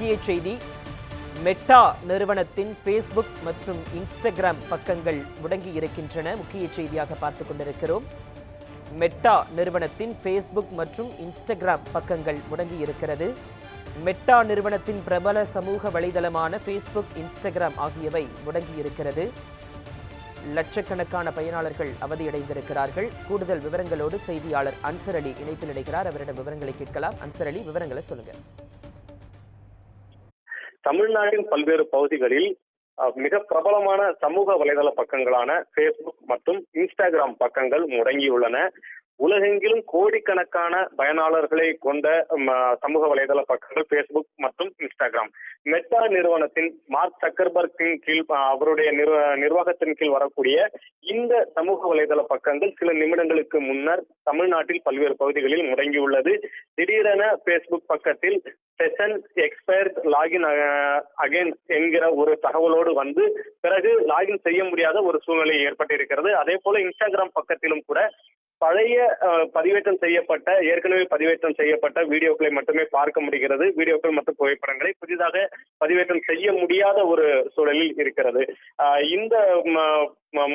முக்கிய செய்தி. மெட்டா நிறுவனத்தின் ஃபேஸ்புக் மற்றும் இன்ஸ்டாகிராம் பக்கங்கள் முடங்கி இருக்கின்றன. முக்கிய செய்தியாக பார்த்துக் கொண்டிருக்கிறோம். மெட்டா நிறுவனத்தின் ஃபேஸ்புக் மற்றும் இன்ஸ்டாகிராம் பக்கங்கள் முடங்கி இருக்கிறது. மெட்டா நிறுவனத்தின் பிரபல சமூக வலைதளமான ஃபேஸ்புக், இன்ஸ்டாகிராம் ஆகியவை முடங்கி இருக்கிறது. லட்சக்கணக்கான பயனாளர்கள் அவதியடைந்திருக்கிறார்கள். கூடுதல் விவரங்களோடு செய்தியாளர் அன்சர் அலி இணைப்பில் இணைகிறார். அவரிடம் விவரங்களை கேட்கலாம். அன்சர் அலி, விவரங்களை சொல்லுங்க. தமிழ்நாட்டின் பல்வேறு பகுதிகளில் மிக பிரபலமான சமூக வலைதள பக்கங்களான ஃபேஸ்புக் மற்றும் இன்ஸ்டாகிராம் பக்கங்கள் முடங்கியுள்ளன. உலகெங்கிலும் கோடிக்கணக்கான பயனாளர்களை கொண்ட சமூக வலைதள பக்கங்கள் ஃபேஸ்புக் மற்றும் இன்ஸ்டாகிராம். மெட்டா நிறுவனத்தின் மார்க் சக்கர்பர்க்கின் கீழ் அவருடைய நிர்வாகத்தின் கீழ் வரக்கூடிய இந்த சமூக வலைதள பக்கங்கள் சில நிமிடங்களுக்கு முன்னர் தமிழ்நாட்டில் பல்வேறு பகுதிகளில் முடங்கியுள்ளது. திடீரென ஃபேஸ்புக் பக்கத்தில் செஷன் எக்ஸ்பயர்ட் லாகின் அகைன் என்கிற ஒரு தகவலோடு வந்து பிறகு லாகின் செய்ய முடியாத ஒரு சூழ்நிலை ஏற்பட்டிருக்கிறது. அதே போல இன்ஸ்டாகிராம் பக்கத்திலும் கூட பழைய ஏற்கனவே பதிவேற்றம் செய்யப்பட்ட வீடியோக்களை மட்டுமே பார்க்க முடிகிறது. வீடியோக்கள் மற்றும் புகைப்படங்களை புதிதாக பதிவேற்றம் செய்ய முடியாத ஒரு சூழலில் இருக்கிறது. இந்த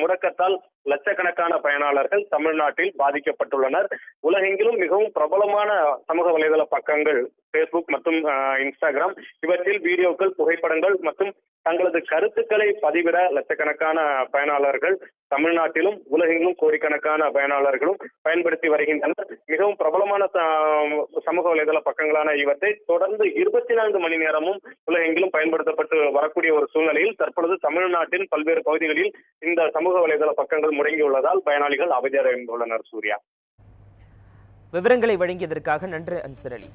முடக்கத்தால் லட்சக்கணக்கான பயனாளர்கள் தமிழ்நாட்டில் பாதிக்கப்பட்டுள்ளனர். உலகெங்கிலும் மிகவும் பிரபலமான சமூக வலைதள பக்கங்கள் ஃபேஸ்புக் மற்றும் இன்ஸ்டாகிராம். இவற்றில் வீடியோக்கள், புகைப்படங்கள் மற்றும் தங்களது கருத்துக்களை பதிவிட லட்சக்கணக்கான பயனாளர்கள் தமிழ்நாட்டிலும் உலகெங்கிலும் கோடிக்கணக்கான பயனாளர்களும் பயன்படுத்தி வருகின்றனர். மிகவும் பிரபலமான சமூக வலைதள பக்கங்களான இவற்றை தொடர்ந்து 24 மணி நேரமும் உலகெங்கிலும் பயன்படுத்தப்பட்டு வரக்கூடிய ஒரு சூழ்நிலையில் தற்பொழுது தமிழ்நாட்டின் பல்வேறு பகுதிகளில் இந்த சமூக வலைதள பக்கங்கள் முடங்கியுள்ளதால் பயனாளிகள் அவதியடைந்துள்ளனர். சூர்யா, விவரங்களை வழங்கியதற்காக நன்றி அன்சர் அலி.